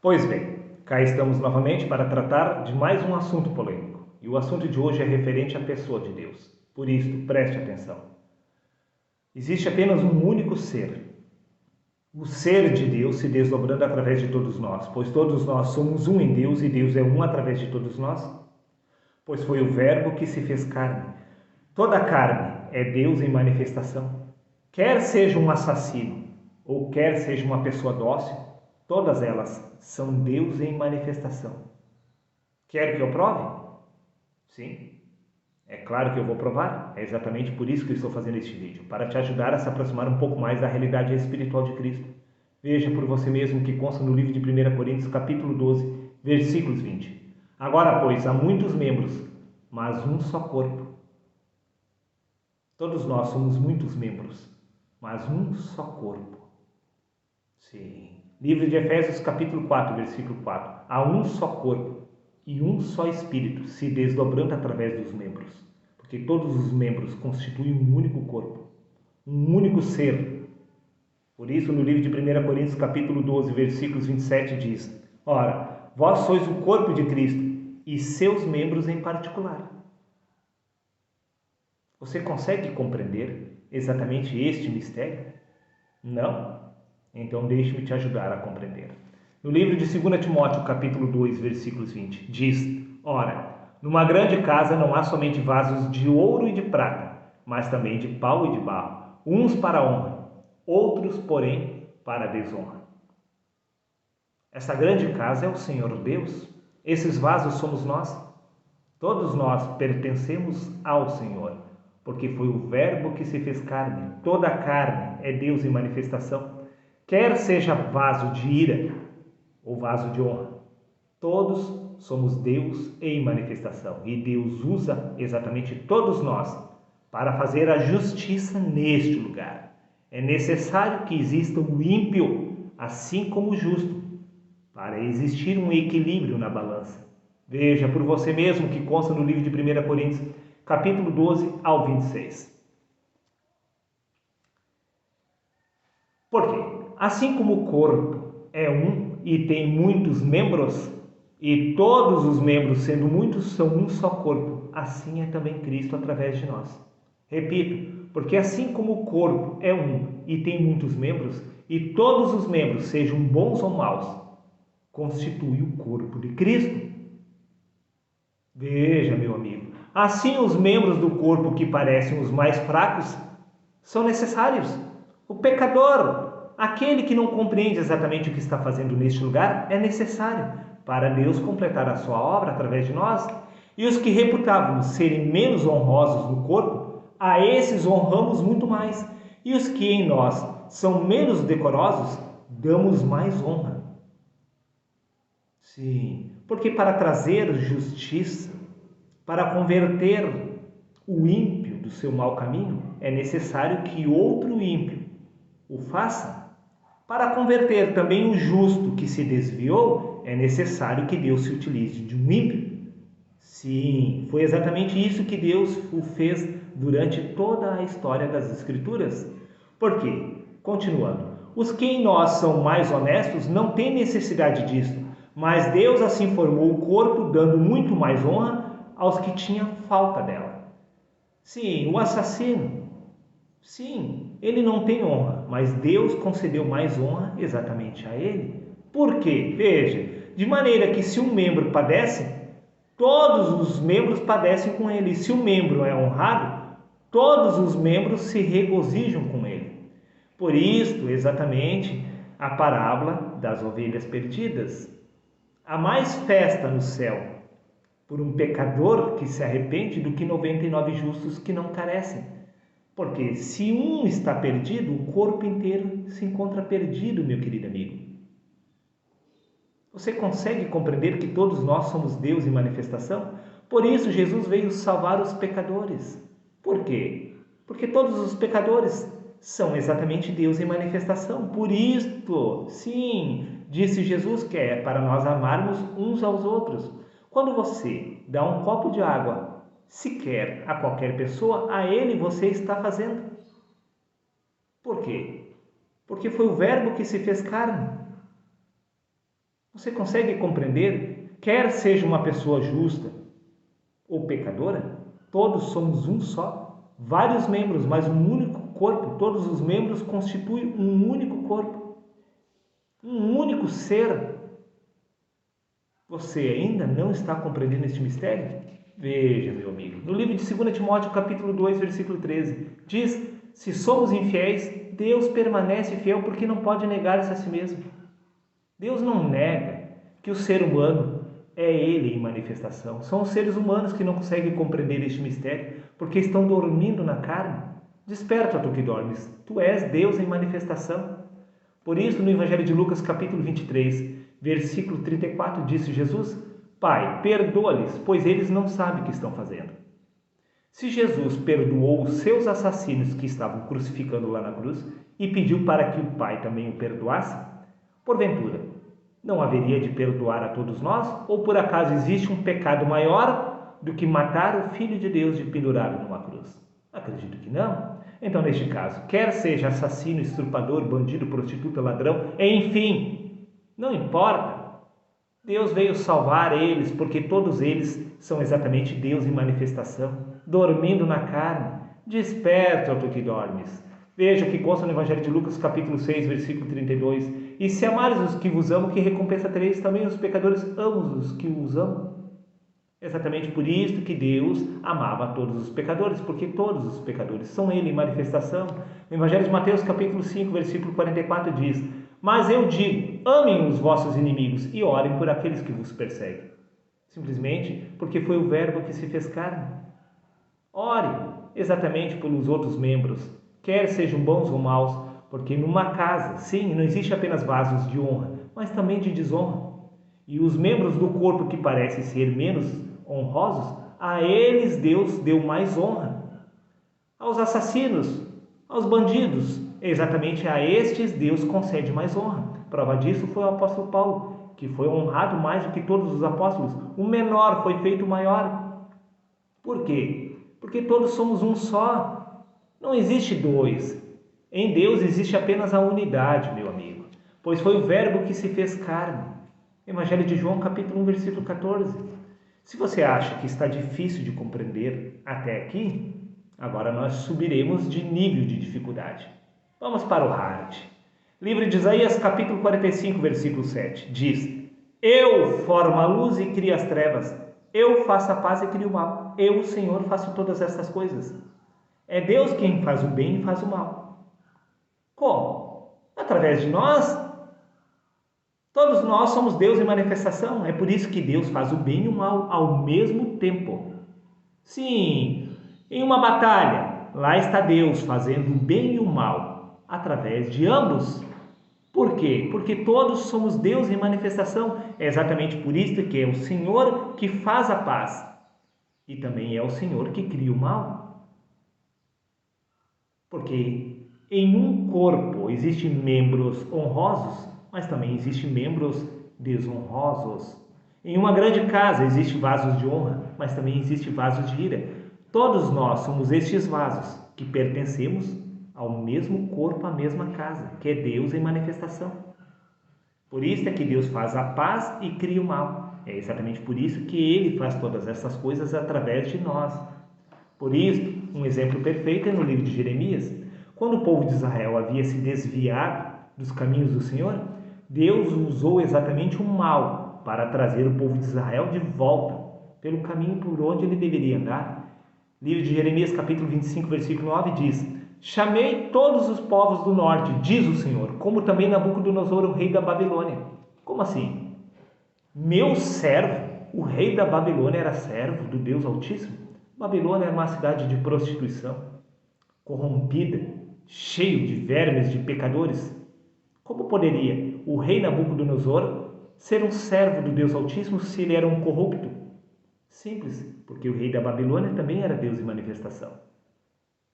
Pois bem, cá estamos novamente para tratar de mais um assunto polêmico. E o assunto de hoje é referente à pessoa de Deus. Por isso, preste atenção. Existe apenas um único ser. O ser de Deus se desdobrando através de todos nós, pois todos nós somos um em Deus e Deus é um através de todos nós. Pois foi o Verbo que se fez carne. Toda a carne é Deus em manifestação. Quer seja um assassino ou quer seja uma pessoa dócil, todas elas são Deus em manifestação. Quer que eu prove? Sim. É claro que eu vou provar. É exatamente por isso que eu estou fazendo este vídeo, para te ajudar a se aproximar um pouco mais da realidade espiritual de Cristo. Veja por você mesmo o que consta no livro de 1 Coríntios, capítulo 12, versículos 20. Agora, pois, há muitos membros, mas um só corpo. Todos nós somos muitos membros, mas um só corpo. Sim. Livro de Efésios, capítulo 4, versículo 4. Há um só corpo e um só espírito, se desdobrando através dos membros. Porque todos os membros constituem um único corpo, um único ser. Por isso, no livro de 1 Coríntios, capítulo 12, versículos 27, diz: Ora, vós sois o corpo de Cristo e seus membros em particular. Você consegue compreender exatamente este mistério? Não? Então deixe-me te ajudar a compreender. No livro de 2 Timóteo, capítulo 2, versículos 20, diz: Ora, numa grande casa não há somente vasos de ouro e de prata, mas também de pau e de barro, uns para a honra, outros, porém, para a desonra. Essa grande casa é o Senhor Deus. Esses vasos somos nós. Todos nós pertencemos ao Senhor, porque foi o Verbo que se fez carne. Toda a carne é Deus em manifestação. Quer seja vaso de ira ou vaso de honra, todos somos Deus em manifestação. E Deus usa exatamente todos nós para fazer a justiça neste lugar. É necessário que exista o ímpio, assim como o justo, para existir um equilíbrio na balança. Veja por você mesmo que consta no livro de 1 Coríntios, capítulo 12 ao 26. Por quê? Assim como o corpo é um e tem muitos membros, e todos os membros, sendo muitos, são um só corpo, assim é também Cristo através de nós. Repito, porque assim como o corpo é um e tem muitos membros, e todos os membros, sejam bons ou maus, constitui o corpo de Cristo. Veja, meu amigo, assim os membros do corpo que parecem os mais fracos são necessários. O pecador, aquele que não compreende exatamente o que está fazendo neste lugar, é necessário para Deus completar a sua obra através de nós. E os que reputávamos serem menos honrosos no corpo, a esses honramos muito mais. E os que em nós são menos decorosos, damos mais honra. Sim, porque para trazer justiça, para converter o ímpio do seu mau caminho, é necessário que outro ímpio o faça. Para converter também o justo que se desviou, é necessário que Deus se utilize de um ímpio. Sim, foi exatamente isso que Deus o fez durante toda a história das Escrituras. Por quê? Continuando, os que em nós são mais honestos não têm necessidade disso, mas Deus assim formou o corpo, dando muito mais honra aos que tinham falta dela. Sim, o assassino. Sim, ele não tem honra, mas Deus concedeu mais honra exatamente a ele. Por quê? Veja, de maneira que se um membro padece, todos os membros padecem com ele. Se um membro é honrado, todos os membros se regozijam com ele. Por isto, exatamente, a parábola das ovelhas perdidas. Há mais festa no céu por um pecador que se arrepende do que 99 justos que não carecem. Porque se um está perdido, o corpo inteiro se encontra perdido, meu querido amigo. Você consegue compreender que todos nós somos Deus em manifestação? Por isso Jesus veio salvar os pecadores. Por quê? Porque todos os pecadores são exatamente Deus em manifestação. Por isto, sim, disse Jesus que é para nós amarmos uns aos outros. Quando você dá um copo de água sequer a qualquer pessoa, a ele você está fazendo. Por quê? Porque foi o Verbo que se fez carne. Você consegue compreender? Quer seja uma pessoa justa ou pecadora, todos somos um só, vários membros, mas um único corpo. Todos os membros constituem um único corpo, um único ser. Você ainda não está compreendendo este mistério? Veja, meu amigo, no livro de 2 Timóteo, capítulo 2, versículo 13, diz: se somos infiéis, Deus permanece fiel porque não pode negar-se a si mesmo. Deus não nega que o ser humano é Ele em manifestação. São os seres humanos que não conseguem compreender este mistério porque estão dormindo na carne. Desperta, tu que dormes, tu és Deus em manifestação. Por isso, no Evangelho de Lucas, capítulo 23, versículo 34, disse Jesus: Pai, perdoa-lhes, pois eles não sabem o que estão fazendo. Se Jesus perdoou os seus assassinos que estavam crucificando lá na cruz e pediu para que o Pai também o perdoasse, porventura, não haveria de perdoar a todos nós? Ou por acaso existe um pecado maior do que matar o Filho de Deus de pendurado numa cruz? Acredito que não. Então, neste caso, quer seja assassino, estuprador, bandido, prostituta, ladrão, enfim, não importa. Deus veio salvar eles porque todos eles são exatamente Deus em manifestação, dormindo na carne. Desperta, tu que dormes. Veja o que consta no Evangelho de Lucas, capítulo 6, versículo 32. E se amares os que vos amam, que recompensa tereis? Também os pecadores amam os que os amam. Exatamente por isso que Deus amava todos os pecadores, porque todos os pecadores são Ele em manifestação. No Evangelho de Mateus, capítulo 5, versículo 44 diz: Mas eu digo, amem os vossos inimigos e orem por aqueles que vos perseguem. Simplesmente porque foi o Verbo que se fez carne. Ore exatamente pelos outros membros, quer sejam bons ou maus, porque numa casa, sim, não existe apenas vasos de honra, mas também de desonra. E os membros do corpo que parecem ser menos honrosos, a eles Deus deu mais honra. Aos assassinos, aos bandidos, exatamente a estes Deus concede mais honra. Prova disso foi o apóstolo Paulo, que foi honrado mais do que todos os apóstolos. O menor foi feito maior. Por quê? Porque todos somos um só. Não existe dois. Em Deus existe apenas a unidade, meu amigo, pois foi o Verbo que se fez carne. Evangelho de João, capítulo 1, versículo 14. Se você acha que está difícil de compreender até aqui, agora nós subiremos de nível de dificuldade. Vamos para o hard. Livro de Isaías, capítulo 45, versículo 7, diz: Eu formo a luz e crio as trevas, eu faço a paz e crio o mal, eu, o Senhor, faço todas estas coisas. É Deus quem faz o bem e faz o mal. Como? Através de nós. Todos nós somos Deus em manifestação, é por isso que Deus faz o bem e o mal ao mesmo tempo. Sim, em uma batalha, lá está Deus fazendo o bem e o mal, através de ambos. Por quê? Porque todos somos Deus em manifestação, é exatamente por isso que é o Senhor que faz a paz, e também é o Senhor que cria o mal. Porque em um corpo existem membros honrosos, mas também existem membros desonrosos. Em uma grande casa existem vasos de honra, mas também existem vasos de ira. Todos nós somos estes vasos que pertencemos ao mesmo corpo, à mesma casa, que é Deus em manifestação. Por isso é que Deus faz a paz e cria o mal. É exatamente por isso que Ele faz todas essas coisas através de nós. Por isso, um exemplo perfeito é no livro de Jeremias. Quando o povo de Israel havia se desviado dos caminhos do Senhor, Deus usou exatamente o mal para trazer o povo de Israel de volta pelo caminho por onde ele deveria andar. Livro de Jeremias, capítulo 25, versículo 9 diz: Chamei todos os povos do norte, diz o Senhor, como também Nabucodonosor, o rei da Babilônia. Como assim? Meu servo, o rei da Babilônia, era servo do Deus Altíssimo? Babilônia era uma cidade de prostituição, corrompida, cheio de vermes, de pecadores. Como poderia o rei Nabucodonosor ser um servo do Deus Altíssimo se ele era um corrupto? Simples, porque o rei da Babilônia também era Deus em manifestação.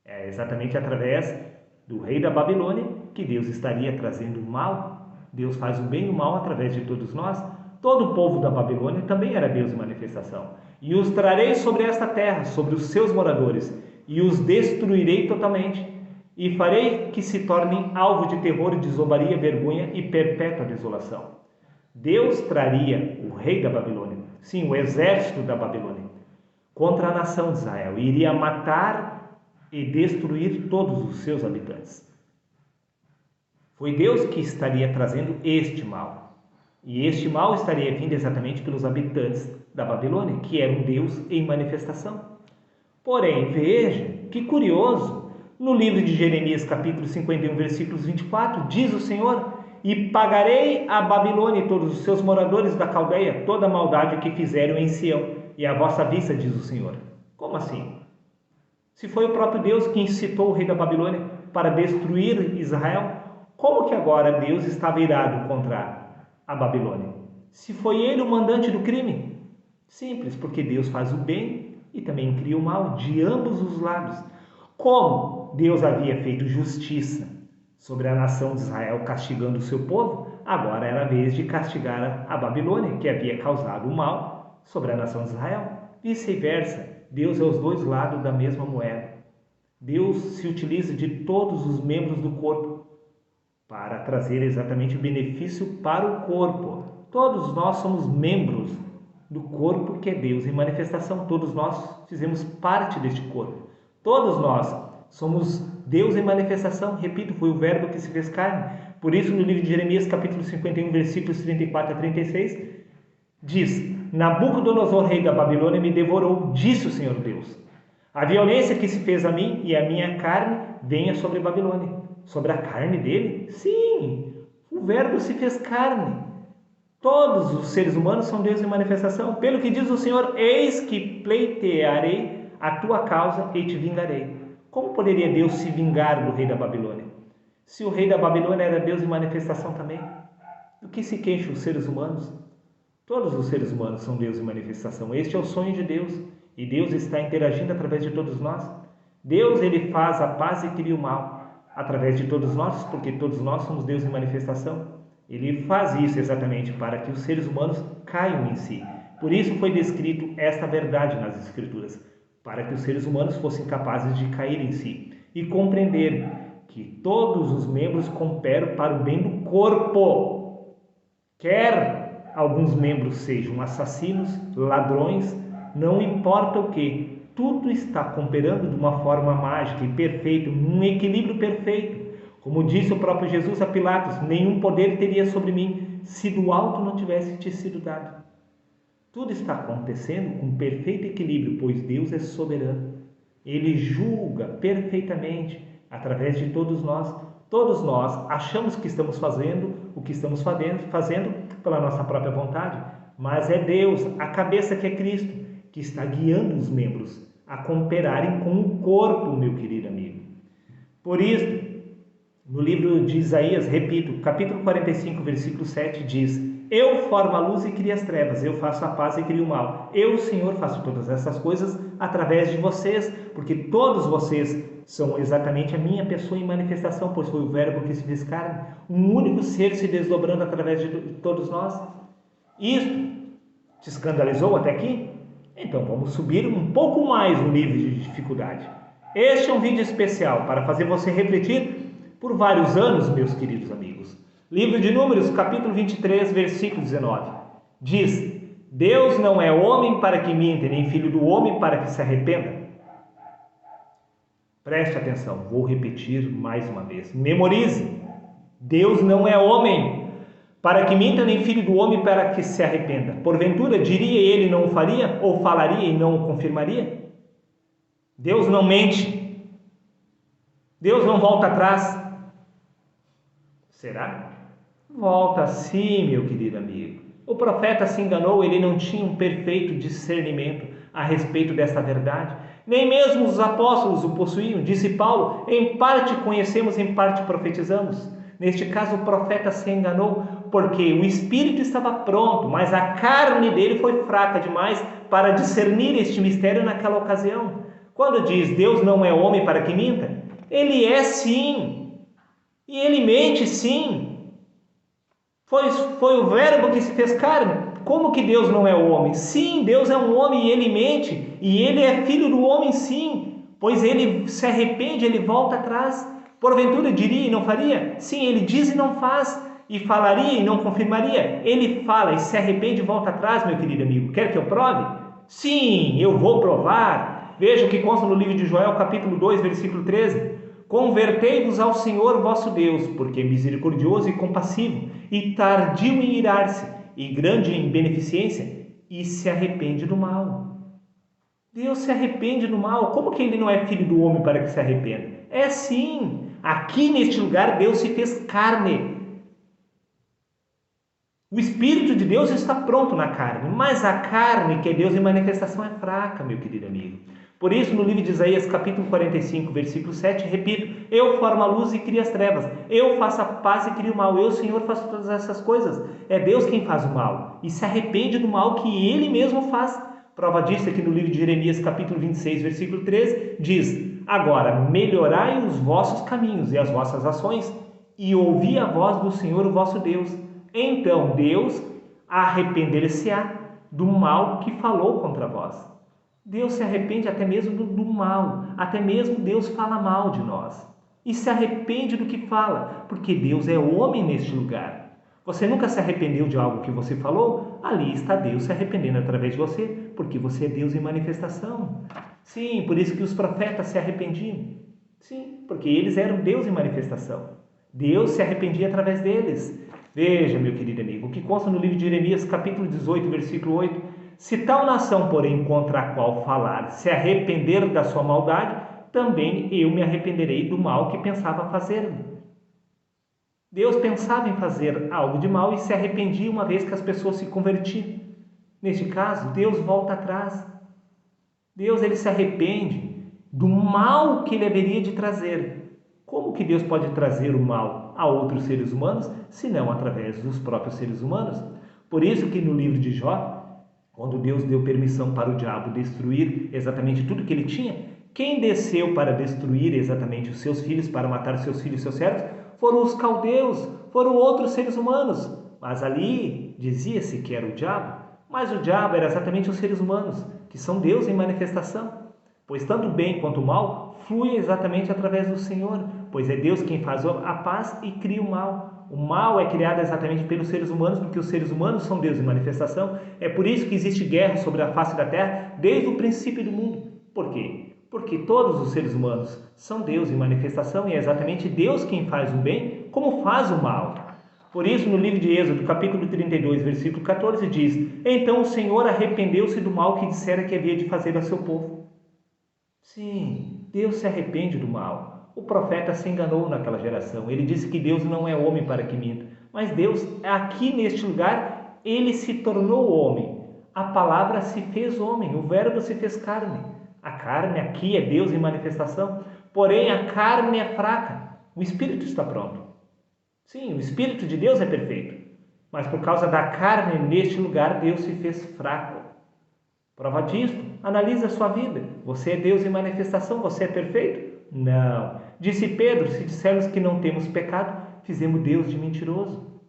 É exatamente através do rei da Babilônia que Deus estaria trazendo o mal. Deus faz o bem e o mal através de todos nós. Todo o povo da Babilônia também era Deus em manifestação. E os trarei sobre esta terra, sobre os seus moradores, e os destruirei totalmente. E farei que se tornem alvo de terror, de zombaria, vergonha e perpétua desolação. Deus traria o rei da Babilônia, sim, o exército da Babilônia, contra a nação de Israel e iria matar e destruir todos os seus habitantes. Foi Deus que estaria trazendo este mal. E este mal estaria vindo exatamente pelos habitantes da Babilônia, que era um Deus em manifestação. Porém, veja, que curioso, no livro de Jeremias, capítulo 51, versículos 24, diz o Senhor: e pagarei a Babilônia e todos os seus moradores da Caldeia toda a maldade que fizeram em Sião, e à vossa vista, diz o Senhor. Como assim? Se foi o próprio Deus que incitou o rei da Babilônia para destruir Israel, como que agora Deus estava irado contra a Babilônia? Se foi ele o mandante do crime? Simples, porque Deus faz o bem e também cria o mal de ambos os lados. Como Deus havia feito justiça sobre a nação de Israel, castigando o seu povo, agora era a vez de castigar a Babilônia, que havia causado o mal sobre a nação de Israel. Vice-versa, Deus é os dois lados da mesma moeda. Deus se utiliza de todos os membros do corpo para trazer exatamente o benefício para o corpo. Todos nós somos membros do corpo que é Deus em manifestação. Todos nós fizemos parte deste corpo. Todos nós somos Deus em manifestação. Repito, foi o verbo que se fez carne. Por isso, no livro de Jeremias, capítulo 51, versículos 34 a 36, diz: Nabucodonosor, rei da Babilônia, me devorou, disse o Senhor Deus. A violência que se fez a mim e a minha carne venha sobre a Babilônia. Sobre a carne dele? Sim, o verbo se fez carne. Todos os seres humanos são Deus em manifestação. Pelo que diz o Senhor: eis que pleitearei a tua causa e te vingarei. Como poderia Deus se vingar do rei da Babilônia? Se o rei da Babilônia era Deus em manifestação também. Do que se queixam os seres humanos? Todos os seres humanos são Deus em manifestação. Este é o sonho de Deus. E Deus está interagindo através de todos nós. Deus, ele faz a paz e cria o mal através de todos nós, porque todos nós somos Deus em manifestação. Ele faz isso exatamente para que os seres humanos caiam em si. Por isso foi descrito esta verdade nas Escrituras, para que os seres humanos fossem capazes de cair em si e compreender que todos os membros cooperam para o bem do corpo. Quer alguns membros sejam assassinos, ladrões, não importa o que, tudo está cooperando de uma forma mágica e perfeita, num equilíbrio perfeito. Como disse o próprio Jesus a Pilatos: nenhum poder teria sobre mim se do alto não tivesse te sido dado. Tudo está acontecendo com perfeito equilíbrio, pois Deus é soberano. Ele julga perfeitamente através de todos nós. Todos nós achamos que estamos fazendo o que estamos fazendo pela nossa própria vontade, mas é Deus, a cabeça que é Cristo, que está guiando os membros a cooperarem com o corpo, meu querido amigo. Por isso, no livro de Isaías, repito, capítulo 45, versículo 7, diz: eu formo a luz e crio as trevas, eu faço a paz e crio o mal. Eu, Senhor, faço todas essas coisas através de vocês, porque todos vocês são exatamente a minha pessoa em manifestação, pois foi o verbo que se fez carne, um único ser se desdobrando através de todos nós. Isto te escandalizou até aqui? Então vamos subir um pouco mais o nível de dificuldade. Este é um vídeo especial para fazer você refletir por vários anos, meus queridos amigos. Livro de Números, capítulo 23, versículo 19. Diz: Deus não é homem para que minta, nem filho do homem para que se arrependa. Preste atenção, vou repetir mais uma vez. Memorize. Deus não é homem para que minta, nem filho do homem para que se arrependa. Porventura, diria ele, não o faria? Ou falaria e não o confirmaria? Deus não mente. Deus não volta atrás. Será? Volta sim, meu querido amigo. O profeta se enganou, ele não tinha um perfeito discernimento a respeito desta verdade. Nem mesmo os apóstolos o possuíam. Disse Paulo: em parte conhecemos, em parte profetizamos. Neste caso, o profeta se enganou, porque o espírito estava pronto, mas a carne dele foi fraca demais para discernir este mistério naquela ocasião. Quando diz Deus não é homem para que minta, ele é sim, e ele mente sim. Foi o verbo que se fez carne. Como que Deus não é homem? Sim, Deus é um homem e ele mente, e ele é filho do homem sim, pois ele se arrepende, ele volta atrás. Porventura diria e não faria? Sim, ele diz e não faz. e falaria e não confirmaria. Ele fala e se arrepende e volta atrás, meu querido amigo. Quer que eu prove? Sim, eu vou provar. Veja o que consta no livro de Joel, capítulo 2, versículo 13. Convertei-vos ao Senhor vosso Deus, porque é misericordioso e compassivo, e tardio em irar-se, e grande em beneficência, e se arrepende do mal. Deus se arrepende do mal. Como que ele não é filho do homem para que se arrependa? É sim. Aqui neste lugar Deus se fez carne. O Espírito de Deus está pronto na carne, mas a carne, que é Deus em manifestação, é fraca, meu querido amigo. Por isso, no livro de Isaías, capítulo 45, versículo 7, repito: eu formo a luz e crio as trevas, eu faço a paz e crio o mal, eu, Senhor, faço todas essas coisas. É Deus quem faz o mal e se arrepende do mal que Ele mesmo faz. Prova disso aqui no livro de Jeremias, capítulo 26, versículo 13, diz: agora, melhorai os vossos caminhos e as vossas ações, e ouvi a voz do Senhor, o vosso Deus. Então Deus arrepender-se-á do mal que falou contra vós. Deus se arrepende até mesmo do mal, até mesmo Deus fala mal de nós. E se arrepende do que fala, porque Deus é homem neste lugar. Você nunca se arrependeu de algo que você falou? Ali está Deus se arrependendo através de você, porque você é Deus em manifestação. Sim, por isso que os profetas se arrependiam. Sim, porque eles eram Deus em manifestação. Deus se arrependia através deles. Veja, meu querido amigo, o que consta no livro de Jeremias, capítulo 18, versículo 8. Se tal nação, porém, contra a qual falar, se arrepender da sua maldade, também eu me arrependerei do mal que pensava fazer. Deus pensava em fazer algo de mal e se arrependia uma vez que as pessoas se convertiam. Neste caso, Deus volta atrás. Deus, ele se arrepende do mal que ele haveria de trazer. Como que Deus pode trazer o mal a outros seres humanos, se não através dos próprios seres humanos? Por isso que no livro de Jó, quando Deus deu permissão para o diabo destruir exatamente tudo que ele tinha, quem desceu para destruir exatamente os seus filhos, para matar seus filhos e seus servos, foram os caldeus, foram outros seres humanos. Mas ali dizia-se que era o diabo, mas o diabo era exatamente os seres humanos, que são Deus em manifestação. Pois tanto o bem quanto o mal flui exatamente através do Senhor, pois é Deus quem faz a paz e cria o mal. O mal é criado exatamente pelos seres humanos, porque os seres humanos são Deus em manifestação. É por isso que existe guerra sobre a face da terra desde o princípio do mundo. Por quê? Porque todos os seres humanos são Deus em manifestação e é exatamente Deus quem faz o bem como faz o mal. Por isso, no livro de Êxodo, capítulo 32, versículo 14, diz: então o Senhor arrependeu-se do mal que dissera que havia de fazer a seu povo. Sim, Deus se arrepende do mal. O profeta se enganou naquela geração. Ele disse que Deus não é homem para que minta. Mas Deus, aqui neste lugar, ele se tornou homem. A palavra se fez homem, o verbo se fez carne. A carne aqui é Deus em manifestação, porém a carne é fraca. O Espírito está pronto. Sim, o Espírito de Deus é perfeito, mas por causa da carne neste lugar, Deus se fez fraco. Prova disto, analisa a sua vida. Você é Deus em manifestação, você é perfeito? Não. Disse Pedro: se dissermos que não temos pecado, fizemos Deus de mentiroso.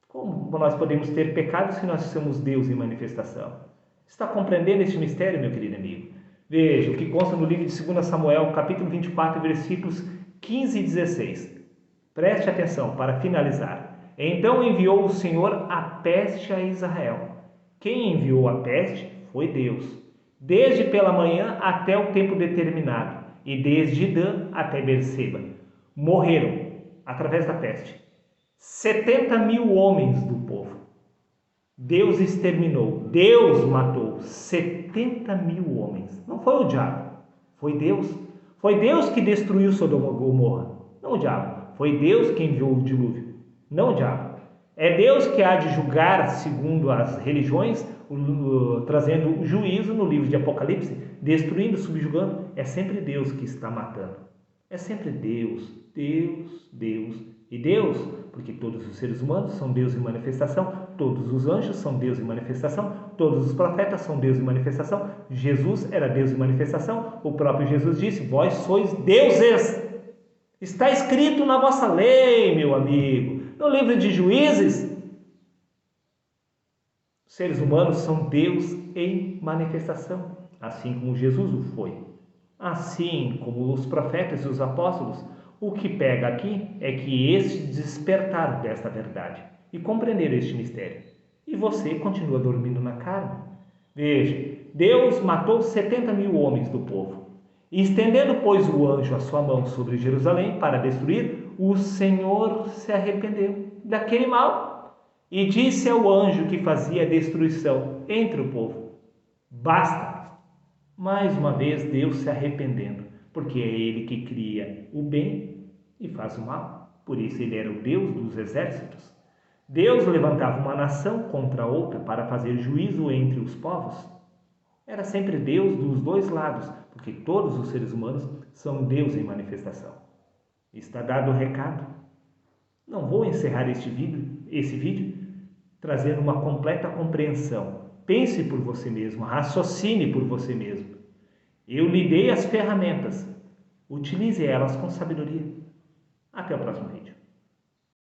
Como nós podemos ter pecado se nós somos Deus em manifestação? Está compreendendo este mistério, meu querido amigo? Veja o que consta no livro de 2 Samuel, capítulo 24, versículos 15 e 16. Preste atenção para finalizar. Então enviou o Senhor a peste a Israel. Quem enviou a peste foi Deus. Desde pela manhã até o tempo determinado, e desde Dan até Berseba. Morreram, através da peste, 70.000 homens do povo. Deus exterminou, Deus matou 70.000 homens. Não foi o diabo, foi Deus. Foi Deus que destruiu Sodoma e Gomorra, não o diabo. Foi Deus que enviou o dilúvio, não o diabo. É Deus que há de julgar segundo as religiões, trazendo juízo no livro de Apocalipse, destruindo, subjugando. É sempre Deus que está matando. É sempre Deus, Deus, Deus e Deus, porque todos os seres humanos são Deus em manifestação, todos os anjos são Deus em manifestação, todos os profetas são Deus em manifestação. Jesus era Deus em manifestação. O próprio Jesus disse: vós sois deuses. Está escrito na vossa lei, meu amigo. No livro de Juízes, os seres humanos são Deus em manifestação, assim como Jesus o foi. Assim como os profetas e os apóstolos, O que pega aqui é que este despertar desta verdade e compreender este mistério. E você continua dormindo na carne. Veja, Deus matou 70.000 homens do povo. E estendendo, pois, o anjo a sua mão sobre Jerusalém para destruir, o Senhor se arrependeu daquele mal e disse ao anjo que fazia a destruição entre o povo: basta! Mais uma vez Deus se arrependendo, porque é Ele que cria o bem e faz o mal. Por isso Ele era o Deus dos exércitos. Deus levantava uma nação contra outra para fazer juízo entre os povos. Era sempre Deus dos dois lados, porque todos os seres humanos são Deus em manifestação. Está dado o recado. Não vou encerrar esse vídeo trazendo uma completa compreensão. Pense por você mesmo, raciocine por você mesmo. Eu lhe dei as ferramentas. Utilize elas com sabedoria. Até o próximo vídeo.